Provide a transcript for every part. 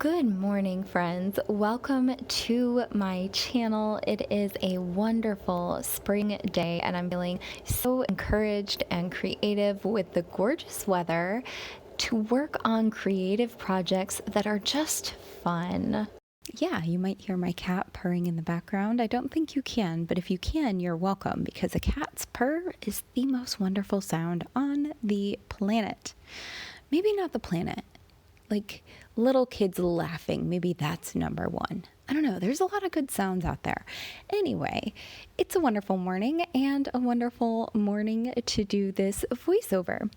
Good morning, friends. Welcome to my channel. It is a wonderful spring day, and I'm feeling so encouraged and creative with the gorgeous weather to work on creative projects that are just fun. Yeah, you might hear my cat purring in the background. I don't think you can, but if you can, you're welcome because a cat's purr is the most wonderful sound on the planet. Maybe not the planet. Like little kids laughing, maybe that's number one. I don't know, there's a lot of good sounds out there. Anyway, it's a wonderful morning and a wonderful morning to do this voiceover.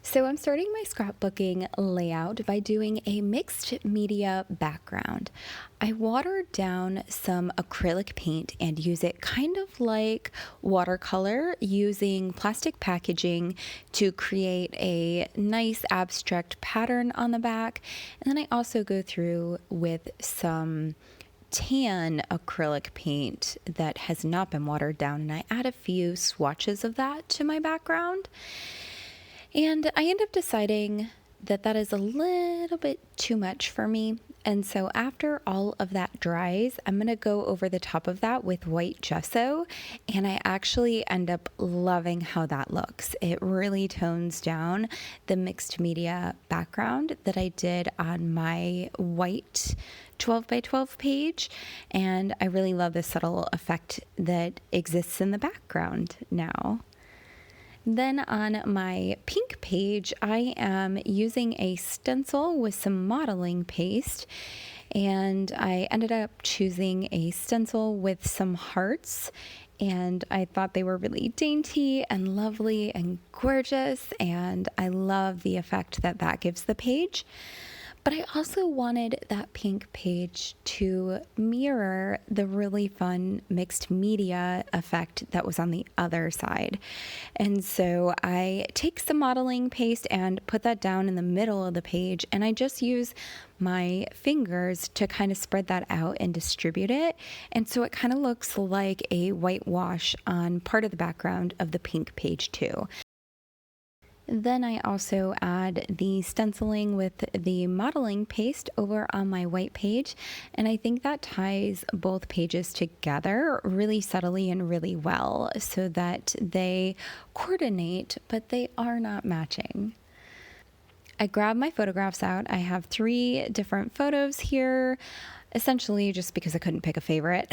So I'm starting my scrapbooking layout by doing a mixed media background. I watered down some acrylic paint and use it kind of like watercolor, using plastic packaging to create a nice abstract pattern on the back. And then I also go through with some tan acrylic paint that has not been watered down, and I add a few swatches of that to my background. And I end up deciding that that is a little bit too much for me. And so after all of that dries, I'm going to go over the top of that with white gesso. And I actually end up loving how that looks. It really tones down the mixed media background that I did on my white 12 by 12 page. And I really love the subtle effect that exists in the background now. Then on my pink page, I am using a stencil with some modeling paste, and I ended up choosing a stencil with some hearts, and I thought they were really dainty and lovely and gorgeous, and I love the effect that that gives the page. But I also wanted that pink page to mirror the really fun mixed media effect that was on the other side. And so I take some modeling paste and put that down in the middle of the page, and I just use my fingers to kind of spread that out and distribute it. And so it kind of looks like a whitewash on part of the background of the pink page too. Then I also add the stenciling with the modeling paste over on my white page, and I think that ties both pages together really subtly and really well so that they coordinate, but they are not matching. I grab my photographs out. I have 3 different photos here, essentially just because I couldn't pick a favorite.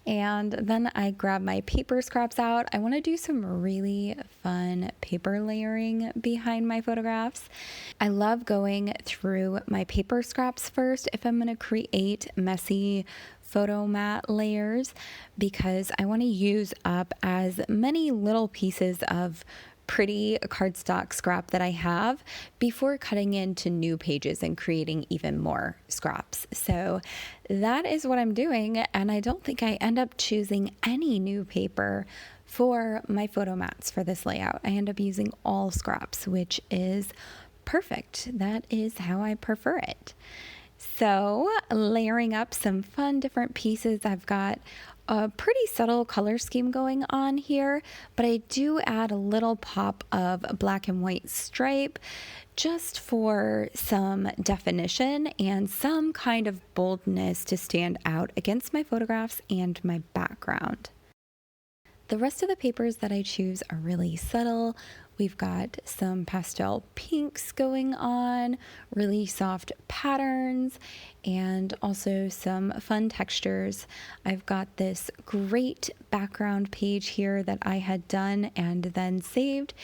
And then I grab my paper scraps out. I want to do some really fun paper layering behind my photographs. I love going through my paper scraps first if I'm going to create messy photo mat layers, because I want to use up as many little pieces of pretty cardstock scrap that I have before cutting into new pages and creating even more scraps. So that is what I'm doing, and I don't think I end up choosing any new paper for my photo mats for this layout. I end up using all scraps, which is perfect. That is how I prefer it. So layering up some fun different pieces, I've got a pretty subtle color scheme going on here, but I do add a little pop of black and white stripe just for some definition and some kind of boldness to stand out against my photographs and my background. The rest of the papers that I choose are really subtle. We've got some pastel pinks going on, really soft patterns, and also some fun textures. I've got this great background page here that I had done and then saved,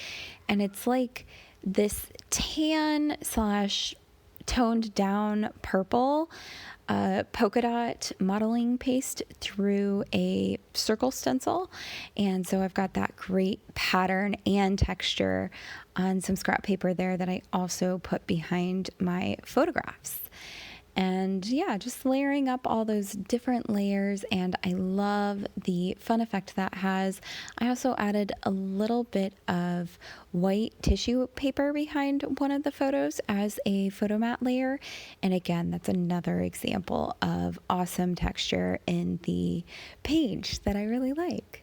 and it's like this tan slash toned down purple polka dot modeling paste through a circle stencil. And so I've got that great pattern and texture on some scrap paper there that I also put behind my photographs. And yeah, just layering up all those different layers, and I love the fun effect that has. I also added a little bit of white tissue paper behind one of the photos as a photo mat layer. And again, that's another example of awesome texture in the page that I really like.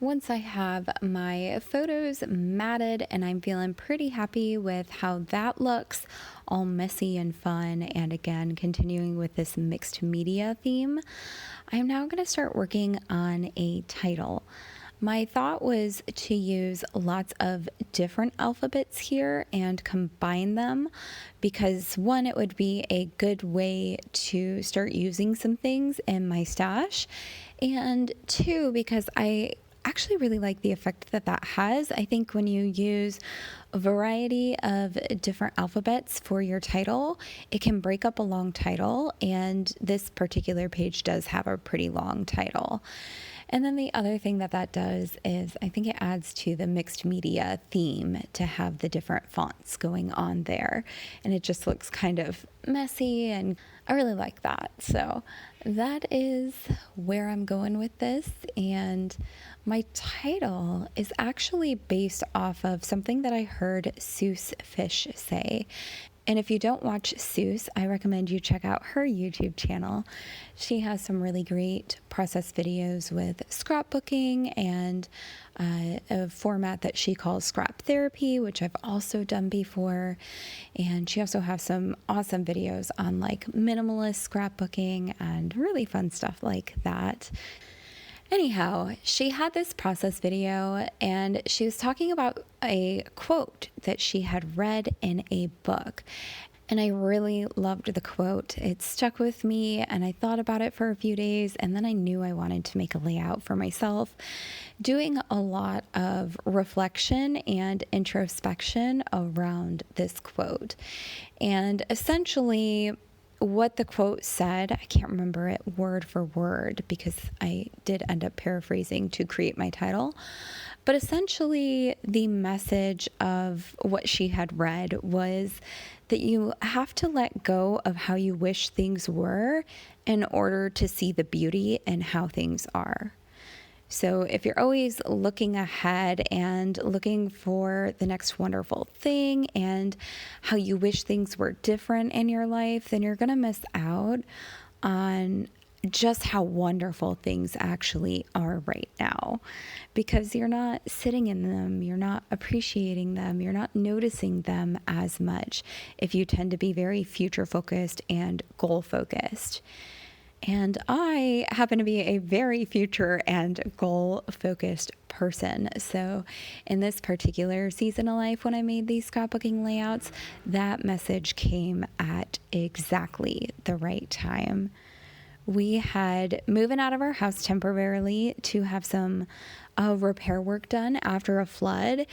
Once I have my photos matted and I'm feeling pretty happy with how that looks, all messy and fun, and again, continuing with this mixed media theme, I'm now going to start working on a title. My thought was to use lots of different alphabets here and combine them because one, it would be a good way to start using some things in my stash, and two, because I actually really like the effect that that has. I think when you use a variety of different alphabets for your title, it can break up a long title, and this particular page does have a pretty long title. And then the other thing that that does is I think it adds to the mixed media theme to have the different fonts going on there. And it just looks kind of messy, and I really like that. So that is where I'm going with this. And my title is actually based off of something that I heard Seuss Fish say. And if you don't watch Seuss, I recommend you check out her YouTube channel. She has some really great process videos with scrapbooking and a format that she calls scrap therapy, which I've also done before. And she also has some awesome videos on like minimalist scrapbooking and really fun stuff like that. Anyhow, she had this process video and she was talking about a quote that she had read in a book. And I really loved the quote. It stuck with me and I thought about it for a few days, and then I knew I wanted to make a layout for myself, doing a lot of reflection and introspection around this quote. And essentially, what the quote said, I can't remember it word for word because I did end up paraphrasing to create my title. But essentially, the message of what she had read was that you have to let go of how you wish things were in order to see the beauty in how things are. So if you're always looking ahead and looking for the next wonderful thing and how you wish things were different in your life, then you're going to miss out on just how wonderful things actually are right now, because you're not sitting in them, you're not appreciating them, you're not noticing them as much if you tend to be very future focused and goal focused. And I happen to be a very future and goal-focused person. So in this particular season of life, when I made these scrapbooking layouts, that message came at exactly the right time. We had moving out of our house temporarily to have some repair work done after a flood.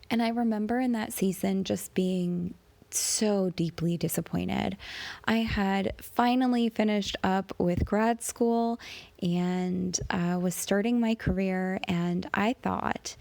And I remember in that season just being so deeply disappointed. I had finally finished up with grad school and was starting my career, and I thought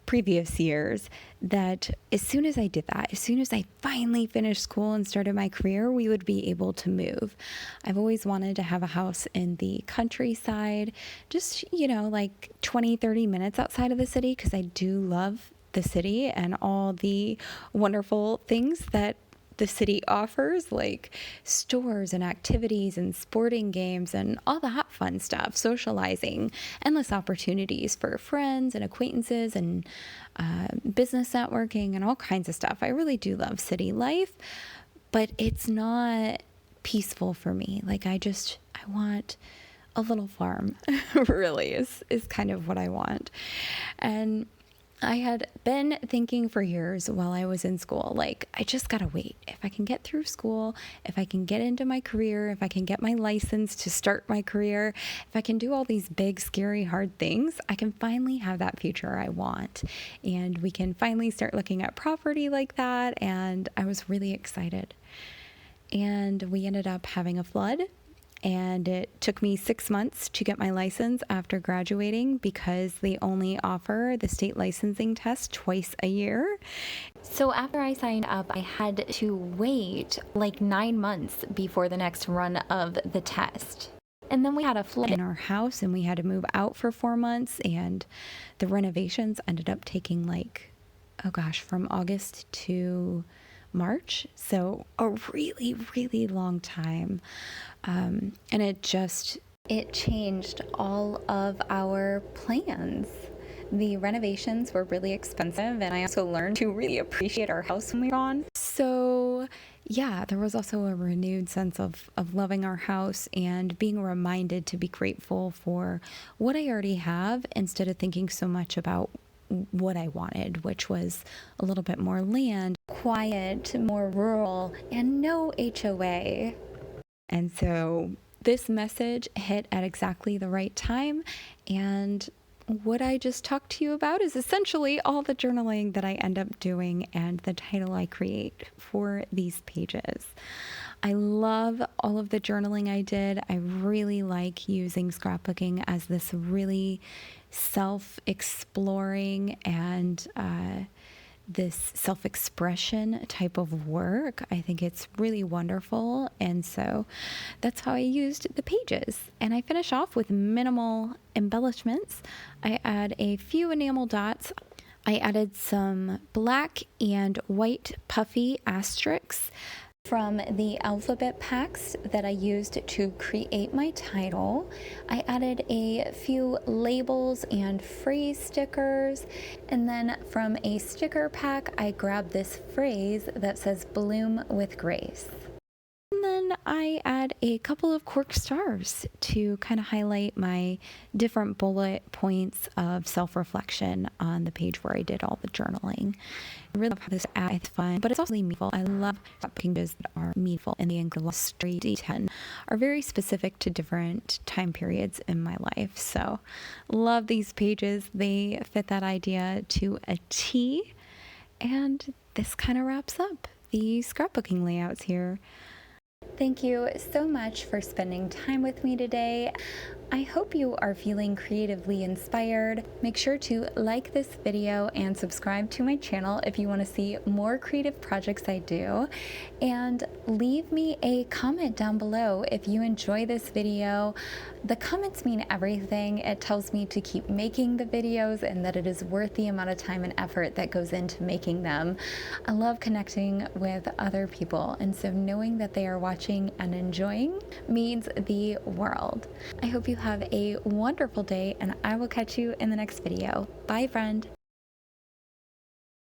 previous years that as soon as I did that, as soon as I finally finished school and started my career, we would be able to move. I've always wanted to have a house in the countryside, just, like 20, 30 minutes outside of the city, because I do love the city and all the wonderful things that the city offers, like stores and activities and sporting games and all the hot fun stuff, socializing, endless opportunities for friends and acquaintances and business networking and all kinds of stuff. I really do love city life, but it's not peaceful for me. Like I want a little farm really is kind of what I want. And I had been thinking for years while I was in school, like, I just gotta wait. If I can get through school, if I can get into my career, if I can get my license to start my career, if I can do all these big, scary, hard things, I can finally have that future I want. And we can finally start looking at property like that. And I was really excited. And we ended up having a flood. And it took me 6 months to get my license after graduating because they only offer the state licensing test twice a year. So after I signed up, I had to wait like 9 months before the next run of the test. And then we had a flood in our house and we had to move out for 4 months, and the renovations ended up taking from August to March. So a really, really long time. And it changed all of our plans. The renovations were really expensive, and I also learned to really appreciate our house when we were gone. So, yeah, there was also a renewed sense of loving our house and being reminded to be grateful for what I already have instead of thinking so much about what I wanted, which was a little bit more land, quiet, more rural, and no HOA. And so this message hit at exactly the right time. And what I just talked to you about is essentially all the journaling that I end up doing and the title I create for these pages. I love all of the journaling I did. I really like using scrapbooking as this really self-exploring and this self-expression type of work. I think it's really wonderful. And so that's how I used the pages. And I finish off with minimal embellishments. I add a few enamel dots. I added some black and white puffy asterisks from the alphabet packs that I used to create my title. I added a few labels and phrase stickers, and then from a sticker pack I grabbed this phrase that says "Bloom with Grace." And then I add a couple of cork stars to kind of highlight my different bullet points of self-reflection on the page where I did all the journaling. I really love how this ad is fun, but it's also really meaningful. I love pages that are meaningful, and the illustrated 10 are very specific to different time periods in my life. So love these pages. They fit that idea to a T. And this kind of wraps up the scrapbooking layouts here. Thank you so much for spending time with me today. I hope you are feeling creatively inspired. Make sure to like this video and subscribe to my channel if you want to see more creative projects I do. And leave me a comment down below if you enjoy this video. The comments mean everything. It tells me to keep making the videos and that it is worth the amount of time and effort that goes into making them. I love connecting with other people, and so knowing that they are watching and enjoying means the world. I hope you have a wonderful day, and I will catch you in the next video. Bye, friend.